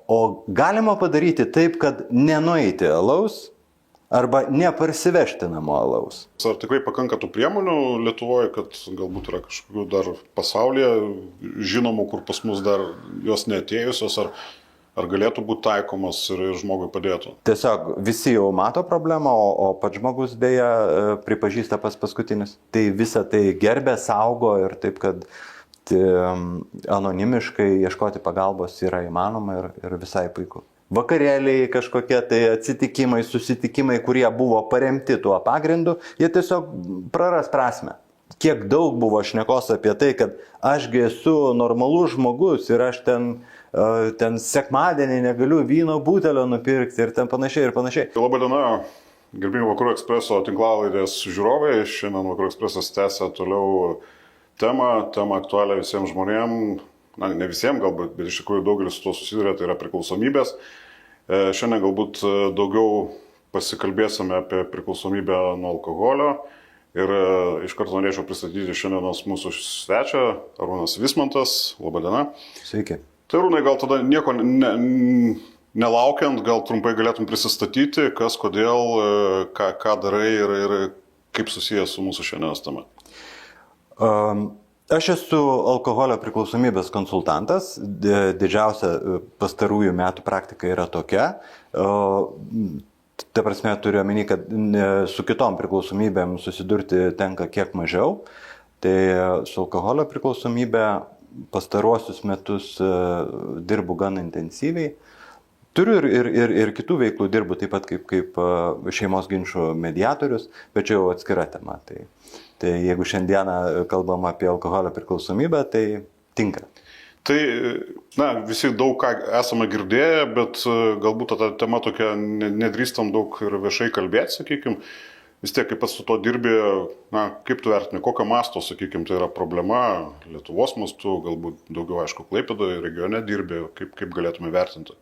O galima padaryti taip, kad nenueiti alaus arba neparsivežti namo alaus. Ar tikrai pakanka tų priemonių Lietuvoje, kad galbūt yra kažkokių dar pasaulyje žinomų, kur pas mus dar jos neatėjusios, ar galėtų būti taikomas ir žmogui padėtų? Tiesiog visi jau mato problemą, o pats žmogus dėja pripažįsta paskutinis. Tai visą tai gerbė, saugo ir taip, kad anonimiškai ieškoti pagalbos yra įmanoma ir visai puiku. Vakarėliai kažkokie tai atsitikimai, susitikimai, kurie buvo paremti tuo pagrindu, jie tiesiog praras prasmę. Kiek daug buvo šnekos apie tai, kad ašgi esu normalus žmogus ir aš ten sekmadienį negaliu vyno butelio nupirkti ir ten panašiai ir panašiai. Labą dieną, gerbimi Vakarų Ekspreso tinklalaidės žiūrovai. Šiandien Vakarų Ekspresas tęsia toliau temą aktualią visiems žmonėms. Na, ne visiems galbūt, bet iš tikrųjų daugelis su to susiduria, tai yra priklausomybės. Šiandien galbūt daugiau pasikalbėsime apie priklausomybę nuo alkoholio. Ir iš karto norėčiau pristatyti šiandienos mūsų svečią, Arūnas Vismantas. Labą dieną. Sveiki. Tai Arūnai, gal tada nieko nelaukiant, gal trumpai galėtum prisistatyti, kas, kodėl, ką darai ir kaip susijęs su mūsų šiandienos tema. Aš esu alkoholio priklausomybės konsultantas. Didžiausia pastarųjų metų praktika yra tokia. Ta prasme, turiu omeny, kad su kitom priklausomybėm susidurti tenka kiek mažiau. Tai su alkoholio priklausomybė pastaruosius metus dirbu gan intensyviai. Turiu ir kitų veiklų, dirbu taip pat kaip šeimos ginčų mediatorius, bet čia jau atskira tema. Tai jeigu šiandieną kalbam apie alkoholio priklausomybę, tai tinka. Tai, visi daug ką esame girdėję, bet galbūt ta tema tokia nedrįstam daug ir viešai kalbėti, sakykime. Vis tiek, kaip pats su to dirbi, kaip tu vertini, kokio masto, sakykime, tai yra problema Lietuvos mastu, galbūt daugiau, aišku, Klaipėdoje regione dirbi, kaip galėtume vertinti?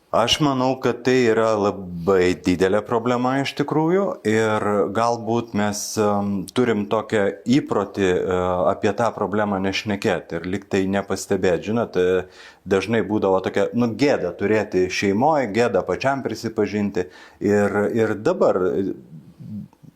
Aš manau, kad tai yra labai didelė problema iš tikrųjų ir galbūt mes turim tokią įprotį apie tą problemą nešnekėti ir liktai nepastebėti. Žinot, dažnai būdavo tokia, gėda turėti šeimoje, gėda pačiam prisipažinti ir dabar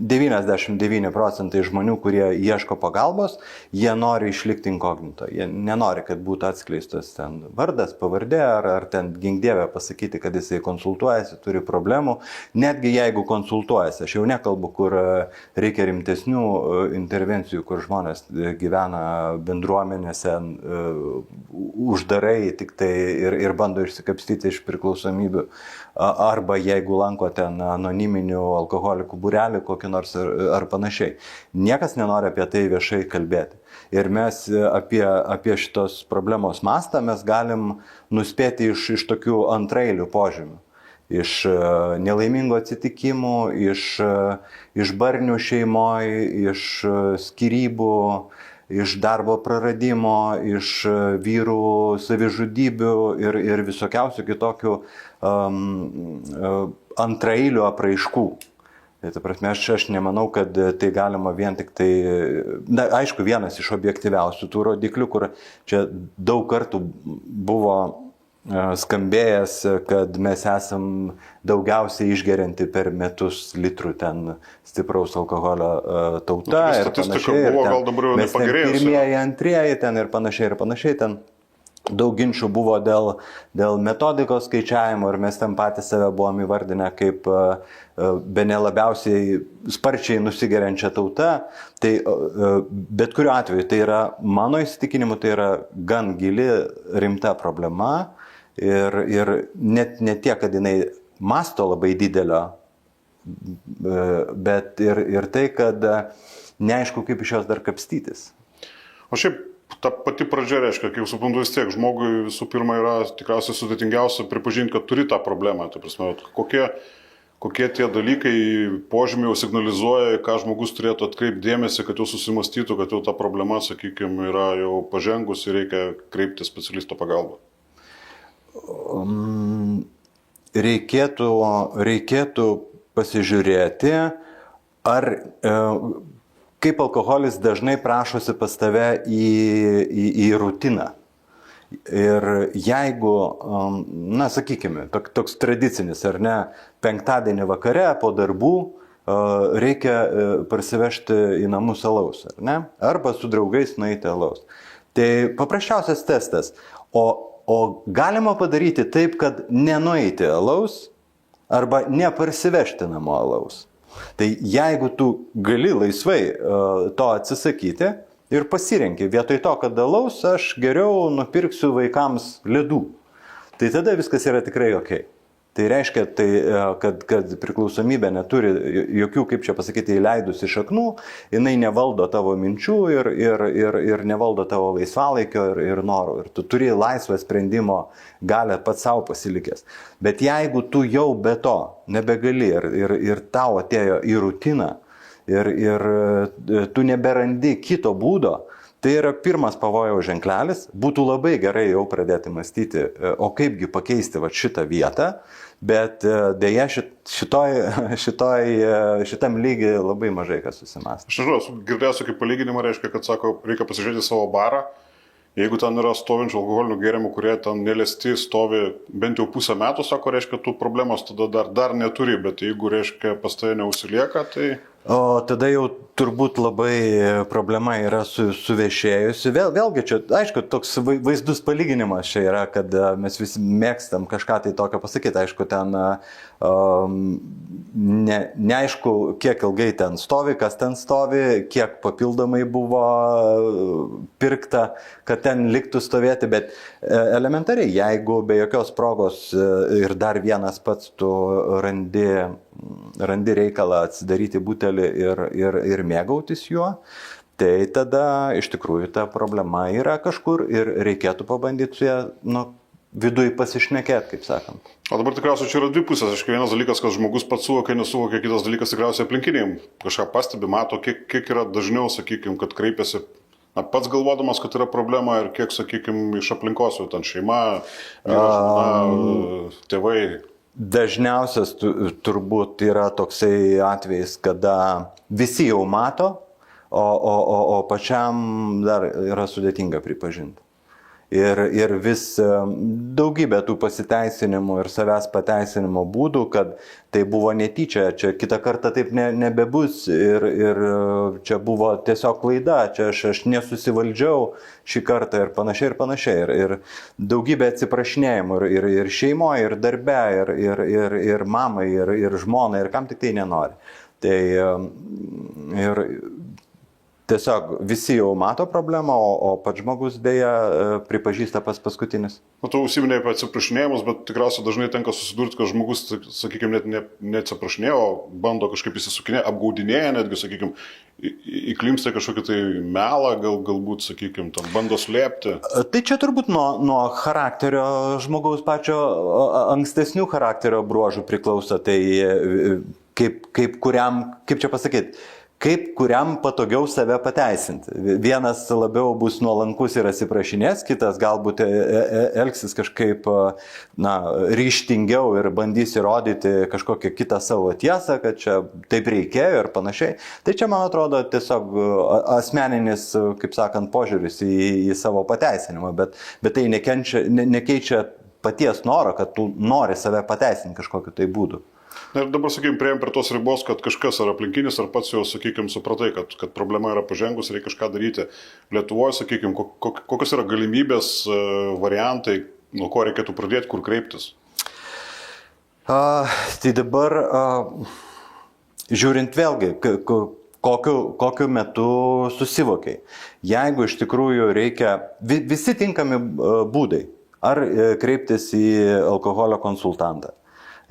99% žmonių, kurie ieško pagalbos, jie nori išlikti inkognito. Jie nenori, kad būtų atskleistas ten vardas, pavardė ar ten ginkdievė pasakyti, kad jisai konsultuojasi, turi problemų. Netgi jeigu konsultuojasi, aš jau nekalbu, kur reikia rimtesnių intervencijų, kur žmonės gyvena bendruomenėse uždarai tik tai ir bando išsikapstyti iš priklausomybių. Arba jeigu lanko ten anoniminių alkoholikų būrelį kokį nors ar panašiai. Niekas nenori apie tai viešai kalbėti. Ir mes apie šitos problemos mastą mes galim nuspėti iš tokių antraeilių požymių. Iš nelaimingų atsitikimų, iš barnių šeimoje, iš skyrybų, iš darbo praradimo, iš vyrų savižudybių ir visokiausių kitokių antraeilių apraiškų. Tai prasme, aš nemanau, kad tai galima vien tik tai, aišku, vienas iš objektyviausių tų rodiklių, kur čia daug kartų buvo skambėjęs, kad mes esam daugiausiai išgerianti per metus litrų ten stipraus alkoholio tauta ir panašiai. Mes ten pirmieji, antrieji ten ir panašiai ten. Daug ginčių buvo dėl metodikos skaičiavimo ir mes ten patys save buvom įvardinę kaip bene labiausiai sparčiai nusigeriančią tautą. Tai bet kuriuo atveju tai yra, mano įsitikinimu, tai yra gan gili, rimta problema ir net ne tiek, kad jinai masto labai didelio, bet ir tai, kad neaišku, kaip iš jos dar kapstytis. O šiaip ta pati pradžia reiškia, kaip suprantu, vis tiek žmogui visų pirma yra tikriausiai sudėtingiausia pripažinti, kad turi tą problemą. Tai prasme, kokie tie dalykai požymiai signalizuoja, ką žmogus turėtų atkreipti dėmesį, kad jau susimastytų, kad jau ta problema, sakykime, yra jau pažengus ir reikia kreipti specialisto pagalbą. Reikėtų pasižiūrėti, kaip alkoholis dažnai prašosi pas tave į rutiną. Ir jeigu, na, sakykime, toks tradicinis, ar ne, penktadienį vakare po darbų reikia parsivežti į namus alaus, ar ne, arba su draugais nueiti alaus. Tai paprasčiausias testas. O galima padaryti taip, kad nenueiti alaus arba neparsivežti namo alaus. Tai jeigu tu gali laisvai to atsisakyti ir pasirenki, vietoj to, kad alaus, aš geriau nupirksiu vaikams ledų. Tai tada viskas yra tikrai ok. Tai reiškia, kad priklausomybė neturi jokių, kaip čia pasakyti, įleidusi šaknų, jinai nevaldo tavo minčių ir nevaldo tavo laisvalaikio ir norų. Ir tu turi laisvą sprendimo galę pats savo pasilikęs. Bet jeigu tu jau be to nebegali ir tau atėjo į rutiną ir tu neberandi kito būdo, tai yra pirmas pavojaus ženklelis, būtų labai gerai jau pradėti mąstyti, o kaipgi pakeisti šitą vietą, bet dėja šitam lygiai labai mažai kas susimąsto. Aš nežinau, girdėjau kaip palyginimą, reiškia, kad sako, reikia pasižiūrėti savo barą, jeigu ten yra stovinčių alkoholinių gėrimų, kurie ten neliesti stovi bent jau pusę metų, sako, reiškia, tų problemos tada dar neturi, bet jeigu, reiškia, pas tai neužsilieka, tai... O tada jau turbūt labai problema yra suvešėjusi. Vėlgi čia, aišku, toks vaizdus palyginimas čia yra, kad mes visi mėgstam kažką tai tokio pasakyti. Aišku, ten neaišku, kiek ilgai ten stovi, kas ten stovi, kiek papildomai buvo pirkta, kad ten liktų stovėti, bet elementariai, jeigu be jokios progos ir dar vienas pats tu randi reikalą atsidaryti butelį ir mėgautis juo, tai tada iš tikrųjų ta problema yra kažkur ir reikėtų pabandyti su ją viduje pasišnekėti, kaip sakant. O dabar tikriausiai čia yra dvi pusės. Aišku, vienas dalykas, kad žmogus pats suvokia, nesuvokia, kitas dalykas tikriausiai aplinkiniai kažką pastebi, mato, kiek yra dažniau, sakykime, kad kreipiasi pats galvodamas, kad yra problema ir kiek, sakykime, iš aplinkos, jau ten šeima, tėvai. Dažniausias turbūt yra toksai atvejis, kada visi jau mato, o pačiam dar yra sudėtinga pripažinti. Ir vis daugybė tų pasiteisinimų ir savęs pateisinimo būdų, kad tai buvo netyčia, čia kitą kartą taip nebebus ir čia buvo tiesiog klaida, čia aš nesusivaldžiau šį kartą ir panašiai. Ir daugybė atsiprašinėjimų ir šeimoje, ir darbe, ir mamai, ir žmonai, ir kam tik tai nenori. Tai ir tiesiog visi jau mato problemą, o pats žmogus dėja pripažįsta paskutinis. Tu užsiminėjai apie atsiprašinėjimus, bet tikriausiai dažnai tenka susidurti, kad žmogus, sakykime, net neatsiprašinėjo, bando kažkaip įsisukinėti, apgaudinėja netgi, sakykime, įklimpsta kažkokį tai melą, galbūt, sakykime, tam bando slėpti. Tai čia turbūt nuo charakterio žmogaus pačio ankstesnių charakterio bruožų priklauso, tai kaip kuriam, kaip čia pasakyti, kaip kuriam patogiau save pateisinti. Vienas labiau bus nuolankus ir atsiprašinės, kitas galbūt elgsis kažkaip ryžtingiau ir bandys įrodyti kažkokią kitą savo tiesą, kad čia taip reikėjo ir panašiai. Tai čia, man atrodo, tiesiog asmeninis, kaip sakant, požiūris į savo pateisinimą, bet tai nekeičia paties noro, kad tu nori save pateisinti kažkokiu tai būdu. Ir dabar, sakykime, prieim prie tos ribos, kad kažkas ar aplinkinis, ar pats jau, sakykime, supratai, kad problema yra pažengus, reikia kažką daryti. Lietuvoje, sakykime, kokios yra galimybės, variantai, nuo ko reikėtų pradėti, kur kreiptis? Tai dabar, žiūrint vėlgi, kokiu metu susivokiai. Jeigu iš tikrųjų reikia, visi tinkami būdai, ar kreiptis į alkoholio konsultantą.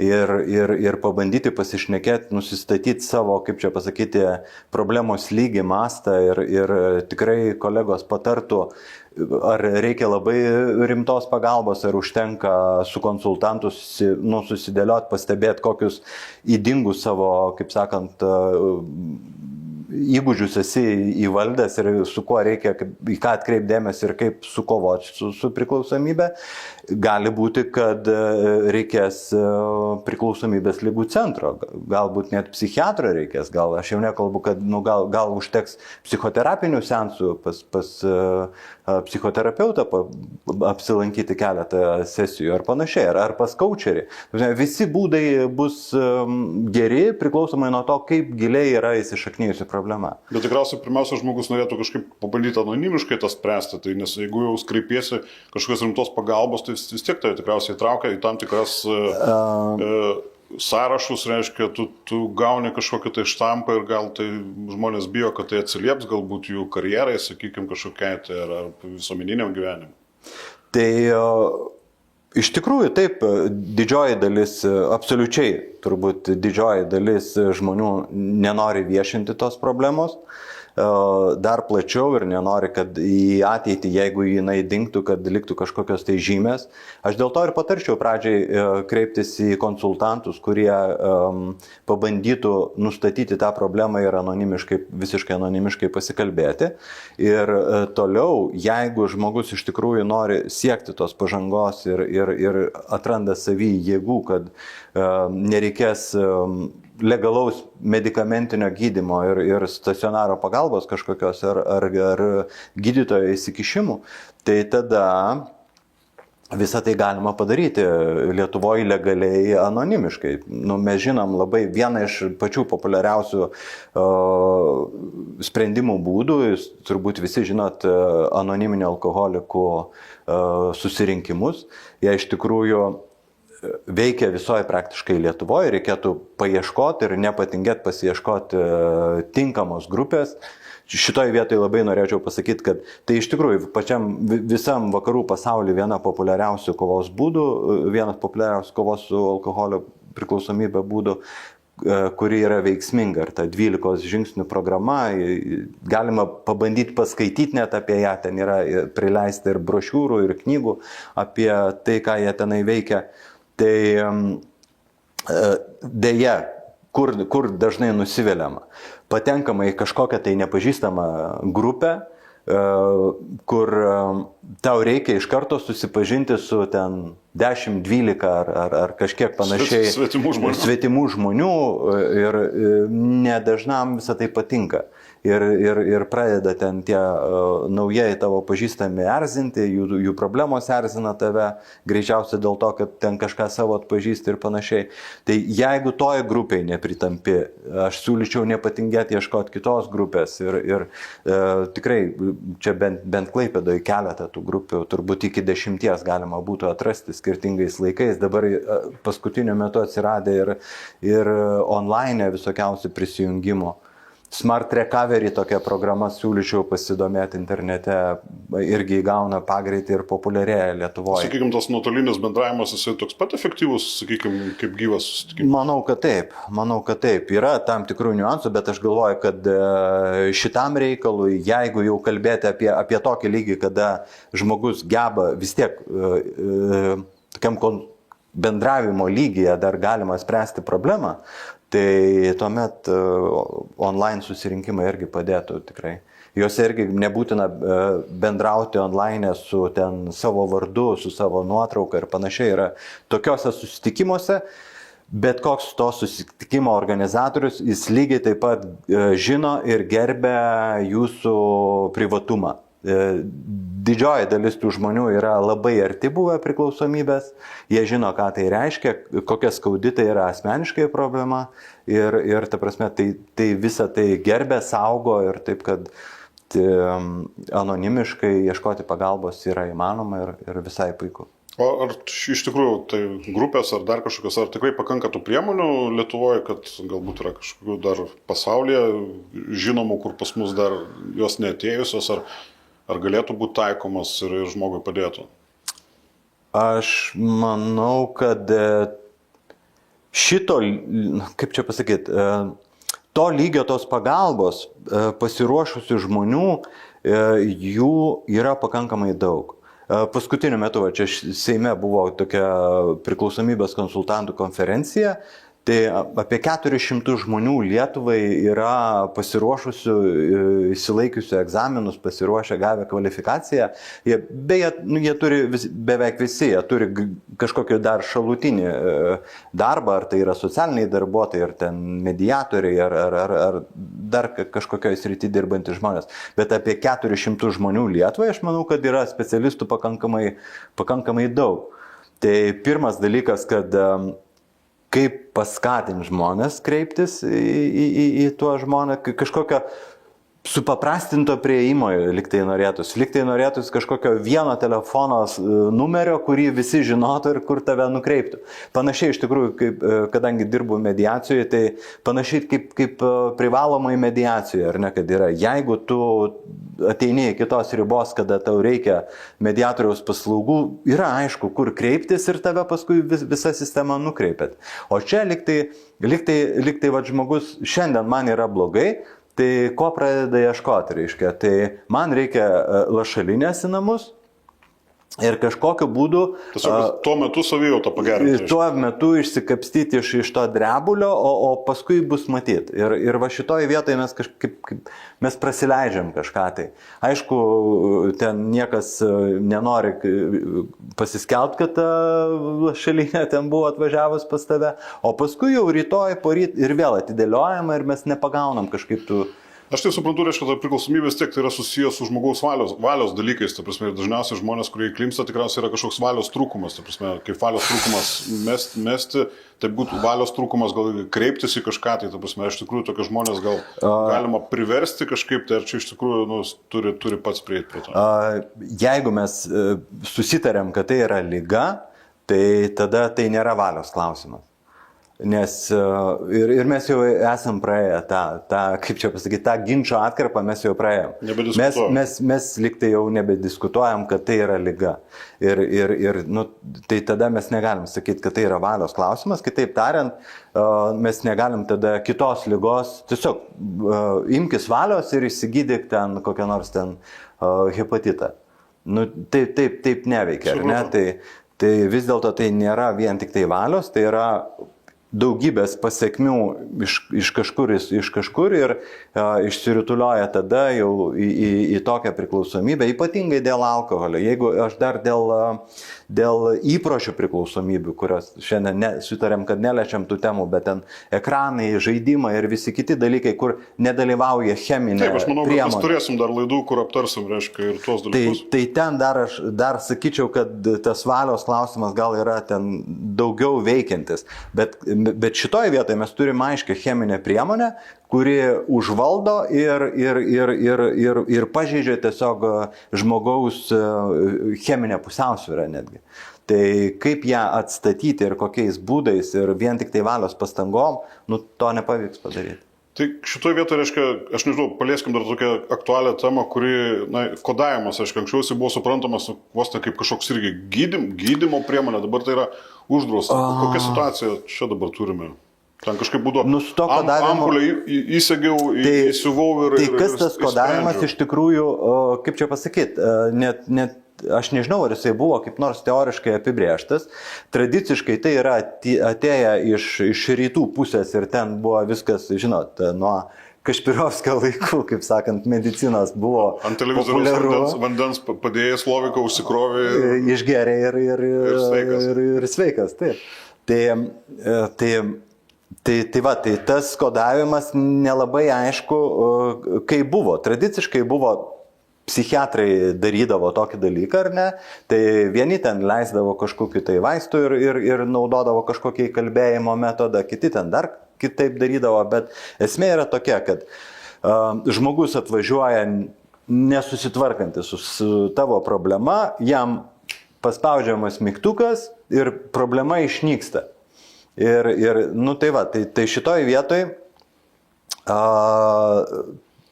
Ir pabandyti pasišnekėti, nusistatyti savo, kaip čia pasakyti, problemos lygį, mastą ir tikrai kolegos patartų, ar reikia labai rimtos pagalbos, ar užtenka su konsultantu susidėlioti, pastebėti kokius ydingus savo, kaip sakant, įgūdžius esi įvaldęs ir su kuo reikia, į ką atkreipdėmės ir kaip sukovoti su priklausomybė, gali būti, kad reikės priklausomybės lygų centro, galbūt net psichiatro reikės, gal aš jau nekalbu, kad gal užteks psichoterapinių seansų pas psichoterapeutą apsilankyti keletą sesijų ar panašiai, ar pas kaučerį. Visi būdai bus geri priklausomai nuo to, kaip giliai yra įsišaknyjusi problema. Bet tikriausiai pirmiausia žmogus norėtų kažkaip pabandyti anonimiškai tą spręsti, tai nes jeigu jau kreipiesi kažkokios rimtos pagalbos, tai vis tiek tai tikriausiai traukia į tam tikras sąrašus, reiškia, tu gauni kažkokį tai štampą ir gal tai žmonės bijo, kad tai atsilieps galbūt jų karjerai, sakykime, kažkokiai tai ar visuomeniniam gyvenimui. Tai iš tikrųjų taip, didžioji dalis, absoliučiai turbūt didžioji dalis žmonių nenori viešinti tos problemos, dar plačiau ir nenori, kad į ateitį, jeigu jinai dingtų, kad liktų kažkokios tai žymės. Aš dėl to ir patarčiau pradžiai kreiptis į konsultantus, kurie pabandytų nustatyti tą problemą ir visiškai anonimiškai pasikalbėti. Ir toliau, jeigu žmogus iš tikrųjų nori siekti tos pažangos ir atranda savy jėgų, kad nereikės legalaus medikamentinio gydymo ir stacionaro pagalbos kažkokios ar gydytojo įsikišimų, tai tada visą tai galima padaryti Lietuvoje legaliai, anonimiškai. Mes žinom labai vieną iš pačių populiariausių sprendimų būdų, turbūt visi žinot anoniminių alkoholikų susirinkimus. Jie iš tikrųjų veikia visoje praktiškai Lietuvoje, reikėtų paieškoti ir nepatingėti pasiieškoti tinkamos grupės. Šitoje vietoje labai norėčiau pasakyti, kad tai iš tikrųjų visam vakarų pasaulyje vienas populiariausių kovos su alkoholio priklausomybė būdų, kuri yra veiksminga. Ir ta 12 žingsnių programa, galima pabandyti paskaityti net apie ją, ten yra prileista ir brošiūrų, ir knygų apie tai, ką jie tenai veikia. Tai dėja, kur dažnai nusiviliama, patenkama į kažkokią tai nepažįstamą grupę, kur tau reikia iš karto susipažinti su ten 10-12 ar kažkiek panašiai svetimų žmonių ir nedažnam visą tai patinka. Ir pradeda ten tie naujai tavo pažįstami erzinti, jų problemos erzina tave, greičiausiai dėl to, kad ten kažką savo atpažįsti ir panašiai. Tai jeigu toje grupėje nepritampi, aš siūlyčiau nepatingėti ieškoti kitos grupės ir tikrai čia bent Klaipėdoje keletą tų grupių, turbūt iki 10 galima būtų atrasti skirtingais laikais. Dabar paskutiniu metu atsiradę ir online visokiausių prisijungimų. Smart Recovery tokia programa, siūlyčiau pasidomėti internete, irgi įgauna pagreitį ir populiarėja Lietuvoje. Sakykime, tas nuotolinis bendravimas, jisai toks pat efektyvus, sakykime, kaip gyvas susitikimas? Manau, kad taip. Yra tam tikrų niuansų, bet aš galvoju, kad šitam reikalui, jeigu jau kalbėti apie tokį lygį, kada žmogus geba vis tiek tokiam bendravimo lygyje dar galima spręsti problemą, tai tuomet online susirinkimai irgi padėtų tikrai. Juose irgi nebūtina bendrauti online su ten savo vardu, su savo nuotrauka ir panašiai. Yra tokiuose susitikimuose, bet koks to susitikimo organizatorius, jis lygiai taip pat žino ir gerbia jūsų privatumą. Didžioji dalis tų žmonių yra labai arti buvę priklausomybės, jie žino, ką tai reiškia, kokia skaudi tai yra asmeniškai problema ir ta prasme, tai visą tai gerbė, saugo ir taip, kad anonimiškai ieškoti pagalbos yra įmanoma ir visai puiku. O ar iš tikrųjų tai grupės ar dar kažkokios, ar tikrai pakanka tų priemonių Lietuvoje, kad galbūt yra kažkokių dar pasaulyje žinomų, kur pas mus dar jos neatėjusios, ar galėtų būti taikomas ir žmogui padėtų? Aš manau, kad šito, kaip čia pasakyti, to lygio tos pagalbos pasiruošusių žmonių, jų yra pakankamai daug. Paskutiniu metu, čia Seime buvo tokia priklausomybės konsultantų konferencija, Tai apie 400 žmonių Lietuvai yra pasiruošusių, išsilaikiusių egzaminus, pasiruošę, gavę kvalifikaciją. Beje, jie turi beveik visi, jie turi kažkokį dar šalutinį darbą, ar tai yra socialiniai darbuotojai, ar ten mediatoriai, ar dar kažkokioje srityje dirbantys žmonės. Bet apie 400 žmonių Lietuvai, aš manau, kad yra specialistų pakankamai daug. Tai pirmas dalykas, kad kaip paskatinti žmonės kreiptis į tuos žmonės, kažkokio supaprastinto prieimo liktai norėtųsi kažkokio vieno telefono numerio, kurį visi žinotų ir kur tave nukreiptų. Panašiai iš tikrųjų, kadangi dirbu mediacijoje, tai panašiai kaip privalomai mediacijoje, ar ne, kad yra, jeigu tu ateini į kitos ribos, kada tau reikia mediatoriaus paslaugų, yra aišku, kur kreiptis ir tave paskui visa sistema nukreipėt. O čia liktai va, žmogus, šiandien man yra blogai, tai ko pradeda ieškoti, reiškia? Tai man reikia lašalinės į namus ir kažkokiu būdu... Tiesiog tuo metu savijautą pagerinti. Tuo metu išsikapstyti iš to drebulio, o paskui bus matyti. Ir va šitoje vietoje mes mes prasileidžiam kažką tai. Aišku, ten niekas nenori pasiskelbti, kad ta lašalinė ten buvo atvažiavus pas tave, o paskui jau rytoj, poryt ir vėl atidėliojama ir mes nepagaunam kažkaip tų... Aš tai suprantu, reiškia, ta priklausomybės tiek tai yra susijęs su žmogaus valios dalykais, ta prasme, ir dažniausiai žmonės, kurie įklimpsta, tikriausiai yra kažkoks valios trūkumas, ta prasme, kaip valios trūkumas mesti, tai būtų valios trūkumas gal kreiptis į kažką, tai ta prasme, iš tikrųjų tokie žmonės gal galima priversti kažkaip, tai ar čia iš tikrųjų turi pats prieiti prie to. Jeigu mes susitarėm, kad tai yra liga, tai tada tai nėra valios klausimas. Nes ir mes jau esam praėję kaip čia pasakyti, tą ginčio atkarpą mes jau praėjom. Mes liktai jau nebediskutuojam, kad tai yra liga. Tai tada mes negalim sakyti, kad tai yra valios klausimas. Kitaip tariant, mes negalim tada kitos ligos, tiesiog imkis valios ir įsigydyk ten kokią nors ten hepatitą. Taip neveikia, ar ne? Tai vis dėlto tai nėra vien tik tai valios, tai yra daugybės pasiekmių iš kažkur ir išsirutulioja tada jau į tokią priklausomybę, ypatingai dėl alkoholio. Jeigu aš dar dėl įpročių priklausomybių, kurios šiandien sutarėm, kad neliečiam tų temų, bet ten ekranai, žaidimai ir visi kiti dalykai, kur nedalyvauja cheminė priemonė. Taip, aš manau, kad mes turėsim dar laidų, kur aptarsim, reiškia, ir tuos dalykus. Tai ten dar sakyčiau, kad tas valios klausimas gal yra ten daugiau veikiantis, bet šitoje vietoje mes turime aiškę cheminę priemonę, kuri užvaldo ir pažeidžia tiesiog žmogaus cheminę pusiausvyrą netgi. Tai kaip ją atstatyti ir kokiais būdais ir vien tik tai valios pastangom, to nepavyks padaryti. Tai šitoje vietoje, reiškia, aš nežinau, palieskim dar tokią aktualią temą, kuri, kodavimas, aišku, anksčiausiai buvo suprantamas vos ne kaip kažkoks irgi gydymo priemonė, dabar tai yra uždrausta. Kokia situacija čia dabar turime? Ten kažkaip būdavo ampulę įsegiau, įsiuvau ir... Tai kas tas kodavimas iš tikrųjų, kaip čia pasakyti, net aš nežinau, ar jisai buvo kaip nors teoriškai apibrėžtas. Tradiciškai tai yra atėję iš rytų pusės ir ten buvo viskas, žinot, nuo Kašpirovskio laikų, kaip sakant, medicinos buvo ant televizoriaus vandens padėjęs loviką užsikrovė. Išgeria ir sveikas, taip. Tai tas kodavimas nelabai aišku, kai buvo. Tradiciškai buvo, psichiatrai darydavo tokį dalyką, ar ne? Tai vieni ten leisdavo kažkokiu tai vaistų ir naudodavo kažkokį kalbėjimo metodą, kiti ten dar kitaip darydavo, bet esmė yra tokia, kad žmogus atvažiuoja nesusitvarkantis su tavo problema, jam paspaudžiamas mygtukas ir problema išnyksta. Tai šitoj vietoj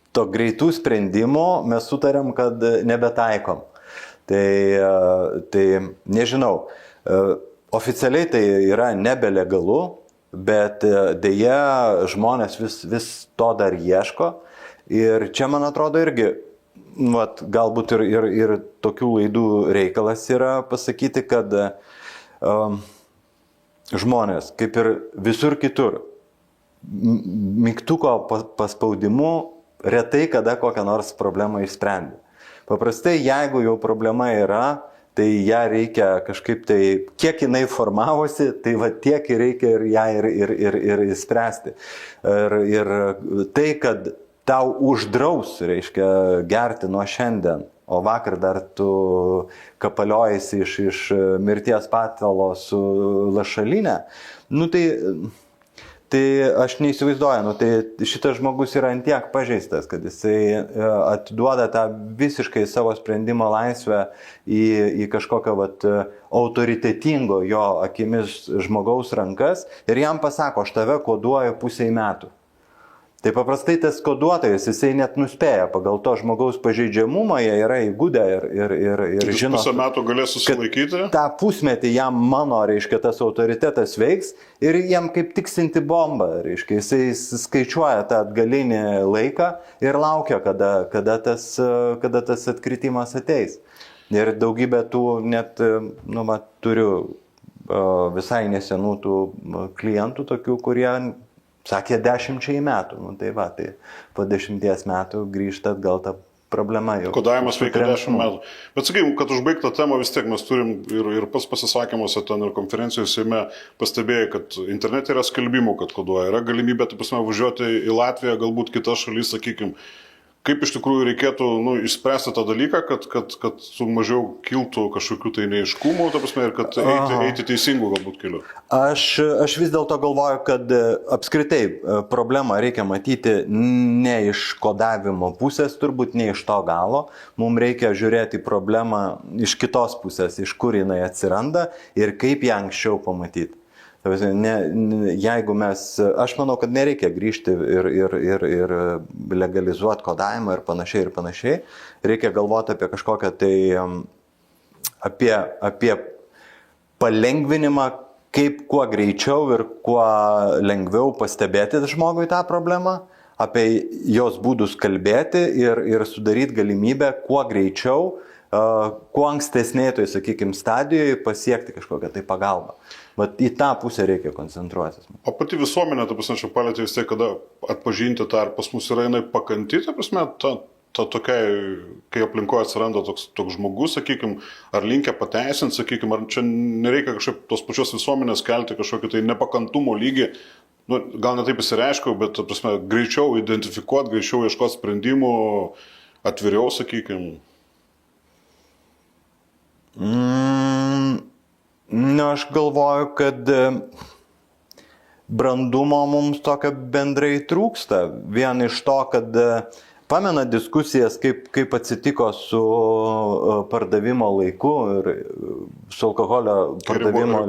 to greitų sprendimų mes sutarėm, kad nebetaikom. Tai nežinau, oficialiai tai yra nebelegalu, bet dėja žmonės vis to dar ieško. Ir čia, man atrodo, irgi galbūt ir tokių laidų reikalas yra pasakyti, kad žmonės, kaip ir visur kitur, mygtuko paspaudimu retai kada kokią nors problemą išsprendė. Paprastai, jeigu jau problema yra, tai ją reikia kažkaip tai, kiek jinai formavosi, tai va tiek reikia ir ją ir spręsti. Ir tai, kad tau uždraus, reiškia, gerti nuo šiandien, o vakar dar tu kapaliojasi iš mirties patalo su lašalinė, nu tai aš neįsivaizduoju, nu tai šitas žmogus yra antiek pažeistas, kad jisai atiduoda tą visiškai savo sprendimo laisvę į kažkokią autoritetingo jo akimis žmogaus rankas ir jam pasako, aš tave koduoju pusei metų. Tai paprastai tas koduotojas, jisai net nuspėja, pagal to žmogaus pažeidžiamumą jie yra įgūdę ir žino, pusę metų galės susilaikyti. Tą pusmetį jam mano, reiškia, tas autoritetas veiks ir jam kaip tiksinti bomba, reiškia, jisai skaičiuoja tą atgalinį laiką ir laukia, kada tas atkritimas ateis. Ir daugybė tų net, turiu visai nesenų tų klientų tokių, kurie sakė 10 metų, tai po 10 metų grįžta atgal ta problema jau. Kodavimas veikia 10 metų. Bet sakykim, kad užbaigtą temą vis tiek mes turim ir pas pasisakymuose ten ir konferencijose pastebėjai, kad internete yra skelbimų, kad koduoja. Yra galimybė, važiuoti į Latviją, galbūt kitas šalis, sakykim. Kaip iš tikrųjų reikėtų išspręsti tą dalyką, kad mažiau kiltų kažkokių tai neiškumų, ir kad eiti teisingų galbūt keliu? Aš vis dėlto galvoju, kad apskritai problemą reikia matyti ne iš kodavimo pusės, turbūt ne iš to galo. Mums reikia žiūrėti problemą iš kitos pusės, iš kur jinai atsiranda ir kaip ją anksčiau pamatyti. Jeigu aš manau, kad nereikia grįžti ir legalizuoti kodavimą ir panašiai. Reikia galvoti apie kažkokią tai, apie palengvinimą, kaip kuo greičiau ir kuo lengviau pastebėti žmogui tą problemą, apie jos būdus kalbėti ir sudaryti galimybę kuo greičiau, kuo ankstesnėje, tai sakykime, stadijoje pasiekti kažkokią tai pagalbą. Bet į tą pusę reikia koncentruotis. O pati visuomenė, čia palėtė vis tiek, kada atpažinti tą, ar pas mus yra jinai pakanti, ta tokia, kai aplinkoje atsiranda toks žmogus, sakykime, ar linkia pateisinti, sakykime, ar čia nereikia kažkaip tos pačios visuomenės kelti kažkokį tai nepakantumo lygį, gal ne taip įsireiškiau, bet greičiau identifikuoti, greičiau ieškoti sprendimų, atviriau, sakykime. Aš galvoju, kad brandumo mums tokio bendrai trūksta. Vien iš to, kad pamena diskusijas, kaip atsitiko su pardavimo laiku ir su alkoholio pardavimo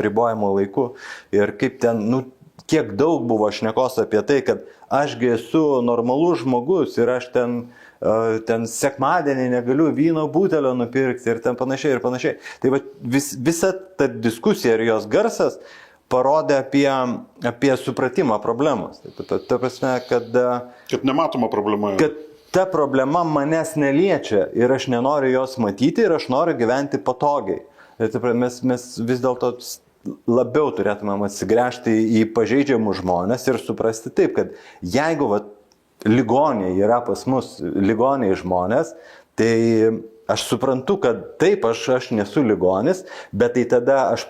ribojimo laiku. Ir kaip ten, kiek daug buvo šnekos apie tai, kad ašgi esu normalus žmogus ir aš ten sekmadienį negaliu vyno butelio nupirkti ir ten panašiai. Tai visa ta diskusija ir jos garsas parodė apie supratimą problemos. Ta prasme, kad nematoma problema. Kad ta problema manęs neliečia ir aš nenoriu jos matyti ir aš noriu gyventi patogiai. Mes vis dėlto labiau turėtumėm atsigręžti į pažeidžiamus žmonės ir suprasti taip, kad jeigu ligoniai yra pas mus, ligoniai žmonės, tai aš suprantu, kad taip, aš nesu ligonis, bet tai tada aš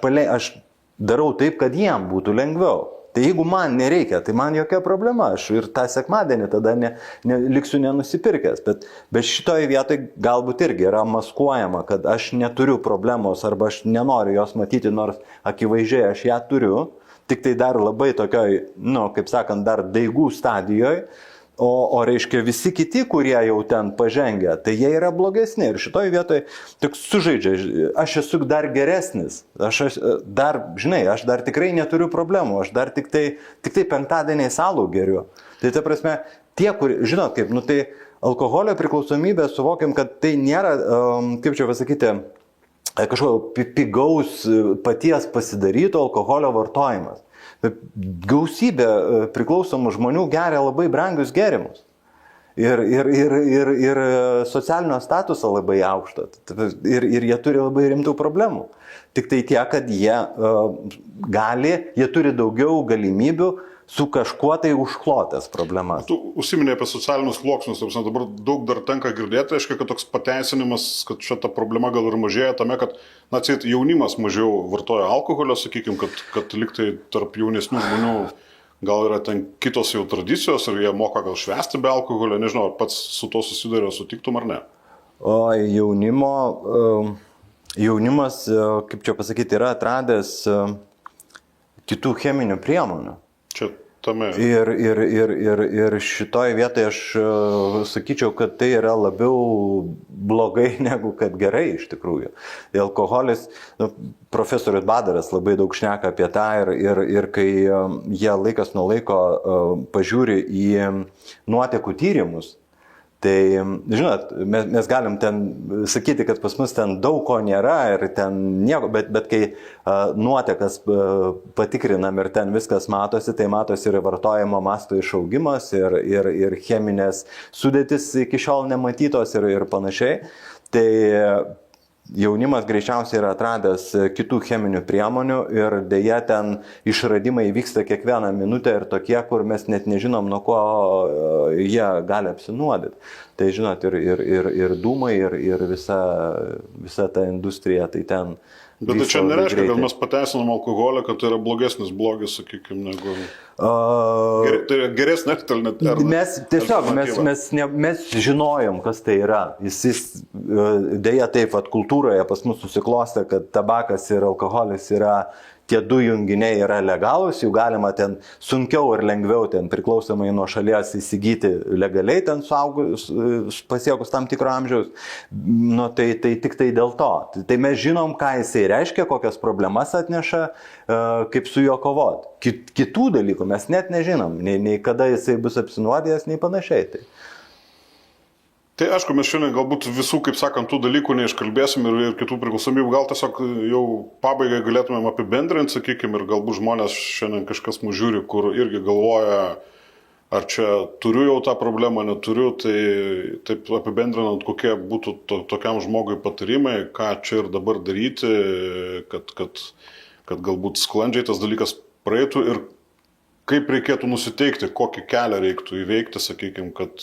darau taip, kad jiem būtų lengviau. Tai jeigu man nereikia, tai man jokia problema, aš ir tą sekmadienį tada liksiu nenusipirkęs. Bet šitoje vietoje galbūt irgi yra maskuojama, kad aš neturiu problemos arba aš nenoriu jos matyti, nors akivaizdžiai aš ją turiu, tik tai dar labai tokioj, kaip sakant, dar daigų stadijoje. O reiškia visi kiti, kurie jau ten pažengia, tai jie yra blogesni. Ir šitoje vietoje tik sužaidžia, aš esu dar geresnis, aš dar tikrai neturiu problemų, aš dar tik tai penktadieniais alų geriu. Tai ta prasme, tie, kur, žinot kaip, tai alkoholio priklausomybė suvokiam, kad tai nėra, kaip čia pasakyti, kažkokio pigaus paties pasidaryto alkoholio vartojimas. Gausybė priklausomų žmonių geria labai brangius gėrimus. ir socialinio statuso labai aukšto. Ir jie turi labai rimtų problemų. Tik tai tiek, kad jie turi daugiau galimybių su kažkuo tai užklotęs problemas. Tu užsiminėjai apie socialinius sluoksnius, dabar daug dar tenka girdėti, aiškiai, kad toks pateisinimas, kad šita problema gal ir mažėja tame, kad jaunimas mažiau vartoja alkoholio, sakykime, kad liktai tarp jaunesnių žmonių gal yra ten kitos jau tradicijos ir jie moka gal švęsti be alkoholio, nežinau, ar pats su to susiduria, sutiktum ar ne? O jaunimas, kaip čia pasakyti, yra atradęs kitų cheminių priemonių. Čia tame. Ir šitoj vietoje aš sakyčiau, kad tai yra labiau blogai negu kad gerai iš tikrųjų. Alkoholis, profesorius Badaras labai daug šneka apie tą ir kai jie laikas nuo laiko pažiūri į nuotekų tyrimus, tai, žinot, mes galim ten sakyti, kad pas mus ten daug ko nėra ir ten nieko, bet kai nuotekas patikrinam ir ten viskas matosi, tai matosi ir vartojimo masto išaugimas ir cheminės sudėtis iki šiol nematytos ir panašiai. Tai jaunimas greičiausiai yra atradęs kitų cheminių priemonių ir dėja ten išradimai vyksta kiekvieną minutę ir tokie, kur mes net nežinom, nuo ko jie gali apsinuodyti. Tai žinot, ir dūmai, ir visa ta industrija, tai ten... Bet tai čia nereiškia, kad mes pateisinam alkoholį, kad tai yra blogesnis blogis, sakykime, negu... Tai yra geresnė alternatyva. Mes žinojom, kas tai yra. Jis dėja taip, kultūroje pas mus susiklostė, kad tabakas ir alkoholis yra, tie du junginiai yra legalūs, jų galima ten sunkiau ir lengviau ten priklausomai nuo šalies įsigyti legaliai ten pasiekus tam tikro amžiaus. Nu, tai tik tai dėl to. Tai mes žinom, ką jisai reiškia, kokias problemas atneša, kaip su juo kovot. Kitų dalykų mes net nežinom, nei kada jisai bus apsinuodėjęs, nei panašiai. Tai aišku, mes šiandien galbūt visų, kaip sakant, tų dalykų neiškalbėsim ir kitų priklausomybių, gal tiesiog jau pabaigai galėtumėm apibendrinti, sakykime, ir galbūt žmonės šiandien kažkas mūsų žiūri, kur irgi galvoja, ar čia turiu jau tą problemą, neturiu, tai taip apibendrinant, kokie būtų tokiam žmogui patarimai, ką čia ir dabar daryti, kad galbūt sklandžiai tas dalykas praeitų ir kaip reikėtų nusiteikti, kokį kelią reiktų įveikti, sakykime, kad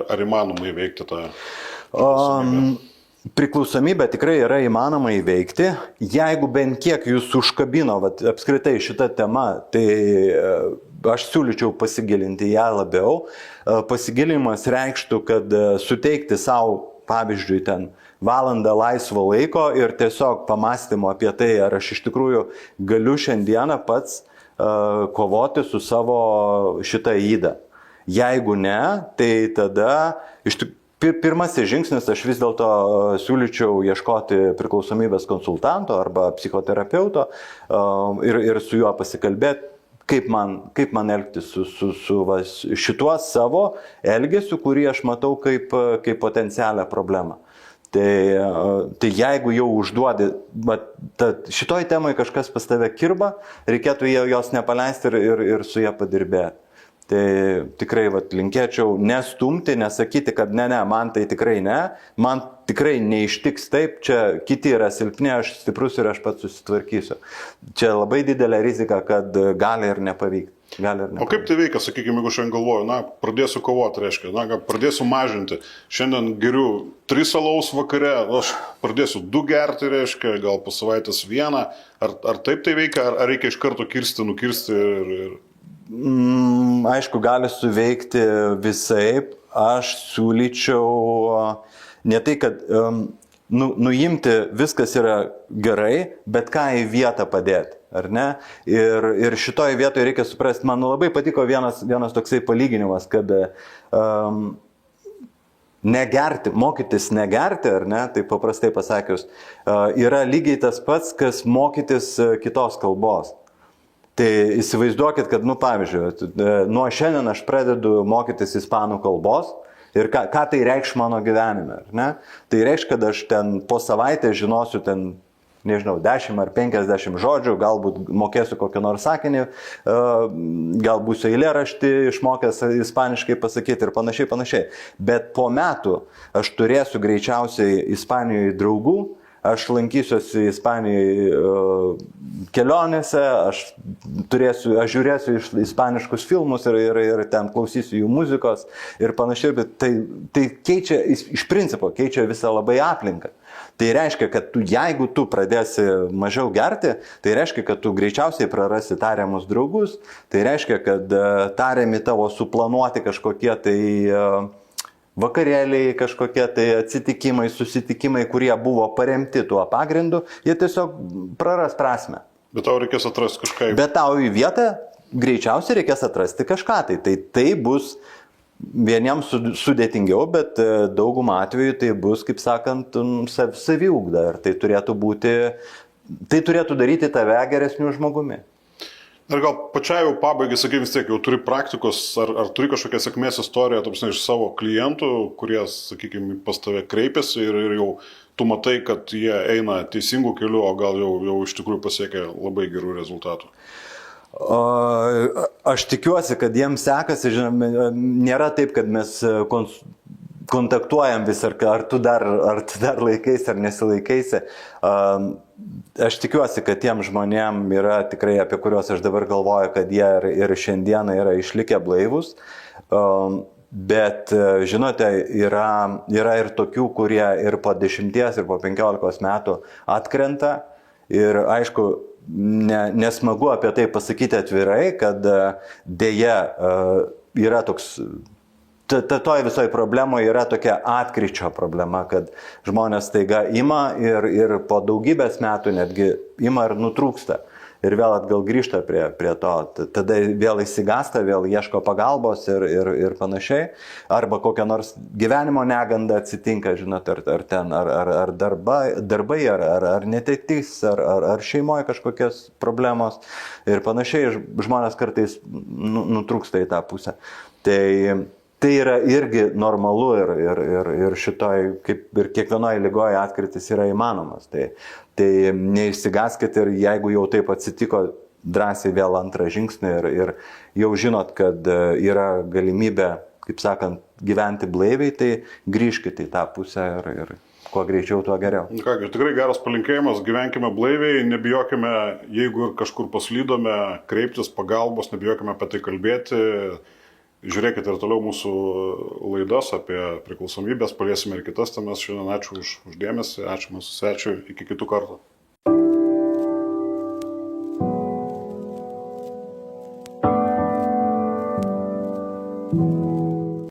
ar įmanoma įveikti tą priklausomybę tikrai yra įmanoma įveikti. Jeigu bent kiek jūs užkabino apskritai šitą temą, tai aš siūlyčiau pasigilinti ją labiau. Pasigilinimas reikštų, kad suteikti savo, pavyzdžiui, ten valandą laisvo laiko ir tiesiog pamąstymo apie tai, ar aš iš tikrųjų galiu šiandieną pats kovoti su savo šitą ydą. Jeigu ne, tai tada pirmasis žingsnis aš vis dėlto siūlyčiau ieškoti priklausomybės konsultanto arba psichoterapeuto ir su juo pasikalbėti, kaip man elgtis su šituo savo elgesiu, kurį aš matau kaip potencialią problemą. Tai jeigu jau užduodi, šitoj temai kažkas pas tave kirba, reikėtų jos nepaleisti ir su ją padirbėti. Tai tikrai linkėčiau nestumti, nesakyti, kad ne, man tai tikrai ne, man tikrai neištiks taip, čia kiti yra silpni, aš stiprus ir aš pats susitvarkysiu. Čia labai didelė rizika, kad gali ir nepavykti. O kaip tai veikia, sakykime, jeigu šiandien galvoju, pradėsiu kovoti, reiškia, pradėsiu mažinti, šiandien geriu 3 alaus vakare, aš pradėsiu 2 gerti, reiškia, gal po savaitės 1, ar taip tai veikia, ar reikia iš karto nukirsti ir... Aišku, gali suveikti visaip, aš siūlyčiau ne tai, kad nuimti viskas yra gerai, bet ką į vietą padėti, ar ne? Ir šitoje vietoje reikia suprasti, man labai patiko vienas toksai palyginimas, kad mokytis negerti, ar ne, tai paprastai pasakius, yra lygiai tas pats, kas mokytis kitos kalbos. Tai įsivaizduokit, kad, pavyzdžiui, nuo šiandien aš pradedu mokytis ispanų kalbos ir ką tai reikš mano gyvenime, ar ne? Tai reikš, kad aš ten po savaitę žinosiu ten nežinau, 10 ar 50 žodžių, galbūt mokėsiu kokį nors sakinį, gal būsiu eilėraštį išmokęs ispaniškai pasakyti ir panašiai. Bet po metų aš turėsiu greičiausiai Ispanijoje draugų, aš lankysiuosi Ispanijoje kelionėse, aš žiūrėsiu ispaniškus filmus ir ten klausysiu jų muzikos ir panašiai, bet tai keičia, iš principo keičia visą labai aplinką. Tai reiškia, kad jeigu tu pradėsi mažiau gerti, tai reiškia, kad tu greičiausiai prarasi tariamus draugus, tai reiškia, kad tariami tavo suplanuoti kažkokie tai vakarėliai, kažkokie tai atsitikimai, susitikimai, kurie buvo paremti tuo pagrindu, jie tiesiog praras prasme. Bet tau reikės atrasti kažką. Bet tau į vietą greičiausiai reikės atrasti kažką. Tai bus vieniems sudėtingiau, bet daugumą atveju tai bus, kaip sakant, saviugda. Ir tai turėtų daryti tave geresniu žmogumi. Ir gal pačiai jau pabaigai, sakai, vis tiek jau turi praktikos, ar turi kažkokią sėkmės istoriją, iš savo klientų, kurie, sakykime, pas tave kreipiasi ir jau tu matai, kad jie eina teisingų kelių, o gal jau iš tikrųjų pasiekia labai gerų rezultatų? Aš tikiuosi, kad jiems sekasi, žinoma, nėra taip, kad mes kontaktuojam vis, ar tu dar laikaisi ar nesilaikaisi. Aš tikiuosi, kad tiem žmonėm yra tikrai, apie kuriuos aš dabar galvoju, kad jie ir šiandieną yra išlikę blaivus. Bet, žinote, yra ir tokių, kurie ir po 10 ir po 15 metų atkrenta. Ir aišku, nesmagu apie tai pasakyti atvirai, kad dėja yra toks... Toj visoje problemoje yra tokia atkryčio problema, kad žmonės taiga ima ir po daugybės metų netgi ima ir nutrūksta. Ir vėl atgal grįžta prie to. Tada vėl įsigasta, vėl ieško pagalbos ir panašiai. Arba kokia nors gyvenimo neganda atsitinka, žinot, ar darbai, ar netektis, ar šeimoje kažkokios problemos ir panašiai. Žmonės kartais nutrūksta į tą pusę. Tai yra irgi normalu ir šitoj, kaip ir kiekvienoje lygoje atkritis yra įmanomas. Tai neišsigaskit ir jeigu jau taip atsitiko, drąsiai vėl antrą žingsnį ir jau žinot, kad yra galimybė, kaip sakant, gyventi blaiviai, tai grįžkite į tą pusę ir kuo greičiau, tuo geriau. Kągi, tikrai geras palinkėjimas, gyvenkime blaiviai, nebijokime, jeigu ir kažkur paslydome, kreiptis pagalbos, nebijokime apie tai kalbėti. Žiūrėkite ir toliau mūsų laidas apie priklausomybės, paliesime ir kitas temas. Šiandien ačiū už dėmesį, ačiū mūsų svečiui, iki kitų kartų.